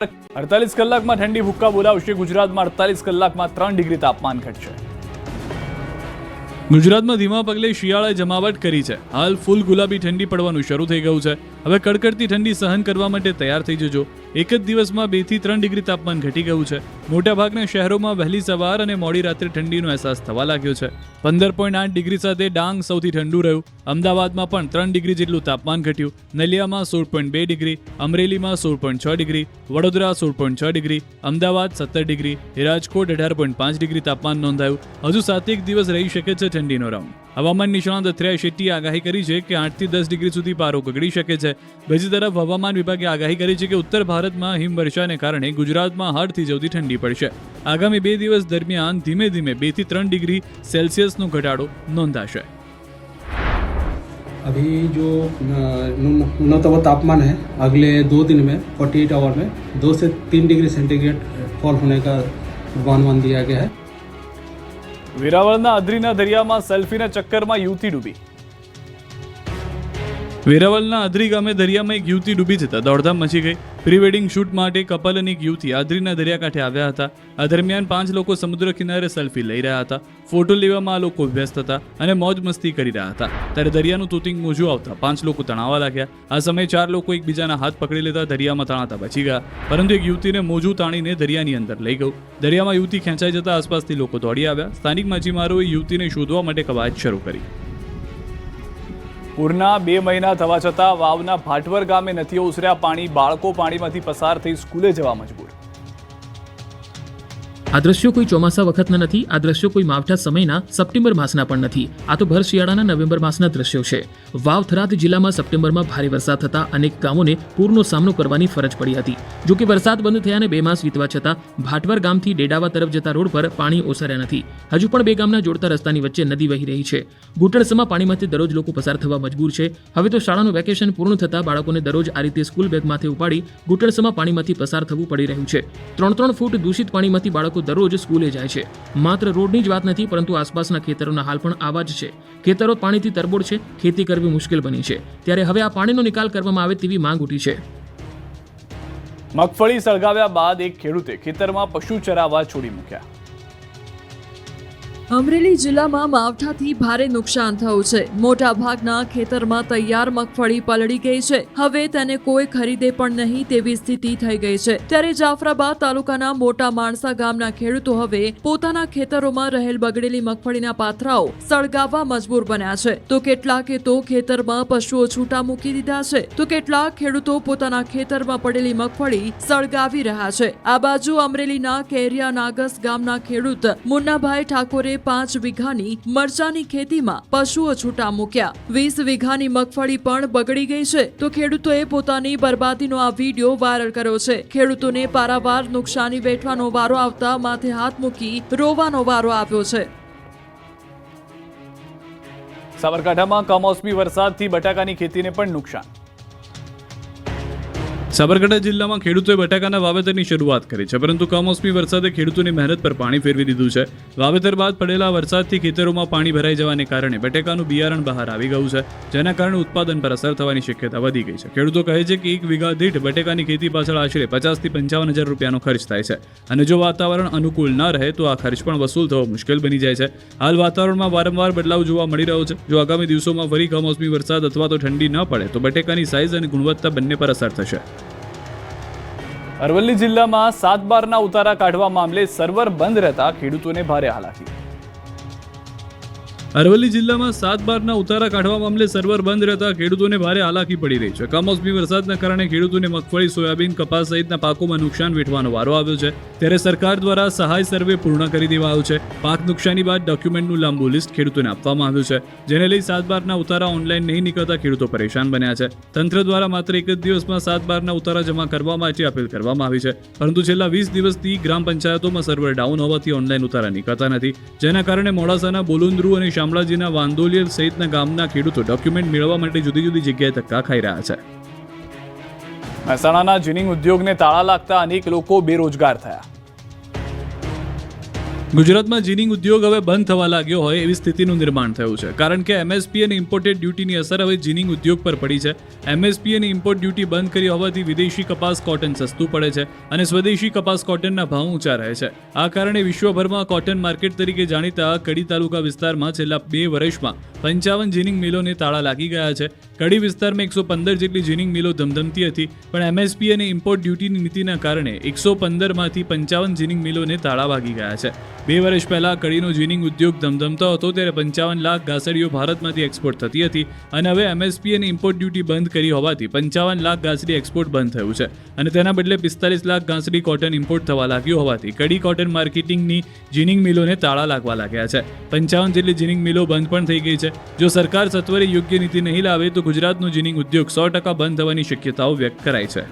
48 કલાકમાં ઠંડી ભૂક્કા બોલાવશે. ગુજરાતમાં 48 કલાકમાં 3 ડિગ્રી તાપમાન ઘટશે. ગુજરાતમાં ધીમા પગલે શિયાળાએ જમાવટ કરી છે. હાલ ફૂલ ગુલાબી ઠંડી પડવાનું શરૂ થઈ ગયું છે. હવે કડકડતી ઠંડી સહન કરવા માટે તૈયાર થઈ જજો. એક જ દિવસમાં 2 થી 3 ડિગ્રી તાપમાન ઘટી ગયું છે. મોટાભાગના શહેરોમાં વહેલી સવાર અને મોડી રાત્રે ઠંડીનો અહેસાસ થવા લાગ્યો છે. 15.8 ડિગ્રી સાથે ડાંગ સૌથી ઠંડુ રહ્યું. અમદાવાદમાં પણ 3 ડિગ્રી જેટલું તાપમાન ઘટ્યું. નલિયામાં 16.2 ડિગ્રી, અમરેલીમાં 16.6 degree, Vadodara 16.6 degree, Ahmedabad 17 degree, Rajkot 18.5 degree તાપમાન નોંધાયું. હજુ 7 દિવસ રહી શકે છે ઠંડીનો રાઉન્ડ. હવામાન નિષ્ણાત અથર્યા શેટ્ટીએ આગાહી કરી છે કે 8 થી 10 ડિગ્રી સુધી પારો ગગડી શકે છે. બીજી તરફ હવામાન વિભાગે આગાહી કરી છે કે ઉત્તર ભારતમાં હિમવર્ષાને કારણે ગુજરાતમાં હાડથી જવતી ઠંડી પડશે. આગામી 2 દિવસ દરમિયાન ધીમે ધીમે 2 થી 3 ડિગ્રી સેલ્સિયસનો ઘટાડો નોંધાશે. अभी जो न्यूनतम तापमान है अगले 2 दिन में 48 आवर में 2 से 3 डिग्री सेंटीग्रेड फॉल होने का पूर्वानुमान दिया गया है. વેરાવળના અદ્રીના દરિયામાં સેલ્ફીના ચક્કરમાં યુવતી ડૂબી. વેરાવળના અદ્રી ગામે દરિયામાં એક યુવતી ડૂબી જતા દોડધામ મચી ગઈ. પ્રી વેડિંગ શૂટ માટે કપલ અને એક યુવતી અદ્રીના દરિયાકાંઠે આવ્યા હતા. આ દરમિયાન 5 લોકો સમુદ્ર કિનારે સેલ્ફી લઈ રહ્યા હતા. ફોટો લેવામાં આ લોકો વ્યસ્ત હતા અને મોજ મસ્તી કરી રહ્યા હતા. ત્યારે દરિયાનું તૂતિંગ મોજું આવતા 5 લોકો તણાવા લાગ્યા. આ સમયે 4 લોકો એકબીજાના હાથ પકડી લેતા દરિયામાં તણાતા બચી ગયા. પરંતુ એક યુવતીને મોજું તાણીને દરિયાની અંદર લઈ ગયું. દરિયામાં યુવતી ખેંચાઈ જતા આસપાસથી લોકો દોડી આવ્યા. સ્થાનિક માછીમારોએ યુવતીને શોધવા માટે કવાયત શરૂ કરી. પૂરના 2 મહિના થવા છતાં વાવના ભાટવર ગામે નથી ઓસર્યા પાણી. બાળકો પાણીમાંથી પસાર થઈ સ્કૂલે જવા મજબૂર. આ દ્રશ્યો કોઈ ચોમાસા વખતના નથી. આ દ્રશ્યો કોઈ માવઠા સમયના સપ્ટેમ્બર માસના પણ નથી. આ તો ભર શિયાળાના નવેમ્બર માસના દ્રશ્યો છે. વાવ થરાદ જિલ્લામાં સપ્ટેમ્બરમાં ભારે વરસાદ થતા અનેક ગામોને પૂરનો સામનો કરવાની ફરજ પડી હતી. જો કે વરસાદ બંધ થયાને 2 માસ વીતવા છતાં ભાટવર ગામથી ડેડાવા તરફ જતા રોડ પર પાણી ઓસર્યા નથી. હજુ પણ 2 ગામના જોડતા રસ્તાની વચ્ચે નદી વહી રહી છે. ઘૂંટણસમાં પાણીમાંથી દરરોજ લોકો પસાર થવા મજબૂર છે. હવે તો શાળાનું વેકેશન પૂર્ણ થતાં બાળકોને દરરોજ આ રીતે સ્કૂલ બેગમાંથી ઉપાડી ઘૂંટણસમાં પાણીમાંથી પસાર થવું પડી રહ્યું છે. 3-3 ફૂટ દૂષિત પાણીમાંથી બાળકો દરરોજ સ્કૂલે જાય છે. માત્ર રોડની જ વાત નથી, પરંતુ આસપાસના ખેતરોના હાલ પણ આવા જ છે. ખેતરો પાણીથી તરબોળ છે. ખેતી કરવી મુશ્કેલ બની છે. ત્યારે હવે આ પાણીનો નિકાલ કરવામાં આવે તેવી માંગ ઉઠી છે. મગફળી સળગાવ્યા બાદ એક ખેડૂતે ખેતરમાં પશુ ચરાવવા છોડી મૂક્યા. અમરેલી જિલ્લામાં માવઠાથી ભારે નુકસાન થયું છે. મોટા ભાગના ખેતરમાં તૈયાર મગફળી પલળી ગઈ છે. હવે તેને કોઈ ખરીદે પણ નહીં તેવી સ્થિતિ થઈ ગઈ છે. ત્યારે જાફરાબાદ તાલુકાના મોટા માણસા ગામના ખેડૂતો હવે પોતાના ખેતરોમાં રહેલ બગડેલી મગફળીના પાથરાઓ સળગાવવા મજબૂર બન્યા છે. તો કેટલાકે તો ખેતરમાં પશુઓ છૂટા મૂકી દીધા છે. તો કેટલાક ખેડૂતો પોતાના ખેતરમાં પડેલી મગફળી સળગાવી રહ્યા છે. આ બાજુ અમરેલીના કેરિયા નાગસ ગામના ખેડૂત મુન્નાભાઈ ઠાકોરે 5 વીઘાની મરચાની ખેતીમાં પશુઓ છૂટા મૂક્યા. 20 વીઘાની મગફળી પણ બગડી ગઈ છે. તો ખેડૂતોએ પોતાની બરબાદીનો આ વિડીયો વાયરલ કર્યો છે. ખેડૂતોને પારાવાર નુકસાની વેઠવાનો વારો આવતા માથે હાથ મૂકી રોવાનો વારો આવ્યો છે. સાબરકાંઠામાં કમોસમી વરસાદથી બટાકાની ખેતીને પણ નુકસાન. સાબરકાંઠા જિલ્લામાં ખેડૂતોએ બટાકાના વાવેતરની શરૂઆત કરી છે, પરંતુ કમોસમી વરસાદે ખેડૂતોની મહેનત પર પાણી ફેરવી દીધું છે. વાવેતર બાદ પડેલા વરસાદથી ખેતરોમાં પાણી ભરાઈ જવાને કારણે બટાકાનું બિયારણ બહાર આવી ગયું છે, જેના કારણે ઉત્પાદન પર અસર થવાની શક્યતા વધી ગઈ છે. ખેડૂતો કહે છે કે 1 વીઘા દીઠ બટાકાની ખેતી પાછળ આશરે 50 થી 55 હજાર રૂપિયાનો ખર્ચ થાય છે, અને જો વાતાવરણ અનુકૂળ ન રહે તો આ ખર્ચ પણ વસૂલ થવો મુશ્કેલ બની જાય છે. હાલ વાતાવરણમાં વારંવાર બદલાવ જોવા મળી રહ્યો છે. જો આગામી દિવસોમાં ફરી કમોસમી વરસાદ અથવા તો ઠંડી ન પડે તો બટાકાની સાઇઝ અને ગુણવત્તા બંને પર અસર થશે. અરવલ્લી જિલ્લામાં 7 બારના ઉતારા કાઢવા મામલે સર્વર બંધ રહેતા ખેડૂતોને ભારે હાલાકી. અરવલ્લી જિલ્લામાં 7 બારના ઉતારા કાઢવા મામલે સર્વર બંધ રહેતા ખેડૂતોને ભારે હાલાકી પડી રહી છે. કમોસમી વરસાદના કારણે ખેડૂતોને મગફળી, સોયાબીન, કપાસ સહિતના પાકોમાં નુકસાન વેઠવાનો વારો આવ્યો છે. ત્યારે સરકાર દ્વારા સહાય સર્વે પૂર્ણ કરી દેવાયો છે. પાક નુકસાની બાદ ડોક્યુમેન્ટનું લાંબુ લિસ્ટ ખેડૂતોને આપવામાં આવ્યું છે, જેને લઈ 7 બારના ઉતારા ઓનલાઈન નહીં નીકળતા ખેડૂતો પરેશાન બન્યા છે. તંત્ર દ્વારા માત્ર એક જ દિવસમાં 7 બારના ઉતારા જમા કરવા માટે અપીલ કરવામાં આવી છે, પરંતુ છેલ્લા 20 દિવસથી ગ્રામ પંચાયતોમાં સર્વર ડાઉન હોવાથી ઓનલાઈન ઉતારા નીકળતા નથી, જેના કારણે મોડાસાના બોલુંદ્રુ અને શામળાજીના વાંદોલિયર સહિતના ગામના ખેડૂતો ડોક્યુમેન્ટ મેળવવા માટે જુદી જુદી જગ્યાએ ધક્કા ખાઈ રહ્યા છે. મહેસાણાના જીનિંગ ઉદ્યોગને તાળા લાગતા અનેક લોકો બેરોજગાર થયા. ગુજરાતમાં જીનિંગ ઉદ્યોગ હવે બંધ થવા લાગ્યો હોય એવી સ્થિતિનું નિર્માણ થયું છે, કારણ કે એમએસપી અને ઇમ્પોર્ટેડ ડ્યુટીની અસર હવે જીનિંગ ઉદ્યોગ પર પડી છે. એમએસપી અને ઇમ્પોર્ટ ડ્યુટી બંધ કરી હોવાથી વિદેશી કપાસ કોટન સસ્તું પડે છે અને સ્વદેશી કપાસ કોટનના ભાવ ઊંચા રહે છે. આ કારણે વિશ્વભરમાં કોટન માર્કેટ તરીકે જાણીતા કડી તાલુકા વિસ્તારમાં છેલ્લા 2 વર્ષમાં 55 જીનિંગ મિલોને તાળા લાગી ગયા છે. કડી વિસ્તારમાં 115 જેટલી જીનિંગ મિલો ધમધમતી હતી, પણ એમએસપી અને ઇમ્પોર્ટ ડ્યુટીની નીતિના કારણે 115માંથી 55 જીનિંગ મિલોને તાળા વાગી ગયા છે. 2 વર્ષ પહેલા કડીનો જીનિંગ ઉદ્યોગ ધમધમતો હતો ત્યારે 55 લાખ ગાસડીઓ ભારતમાંથી એક્સપોર્ટ થતી હતી અને હવે એમએસપી અને ઇમ્પોર્ટ ડ્યુટી બંધ કરી હોવાથી 55 લાખ ગાસડી એક્સપોર્ટ બંધ થયું છે અને તેના બદલે 45 લાખ ગાસડી કોટન ઇમ્પોર્ટ થવા લાગ્યું હોવાથી કડી કોટન માર્કેટિંગની જીનિંગ મિલોને તાળા લાગવા લાગ્યા છે. 55 જેટલી જીનિંગ મિલો બંધ પણ થઈ ગઈ છે. જો સરકાર સત્વરે યોગ્ય નીતિ નહીં લાવે તો ગુજરાતનો જીનિંગ ઉદ્યોગ 100% બંધ થવાની શક્યતાઓ વ્યક્ત કરાઈ છે.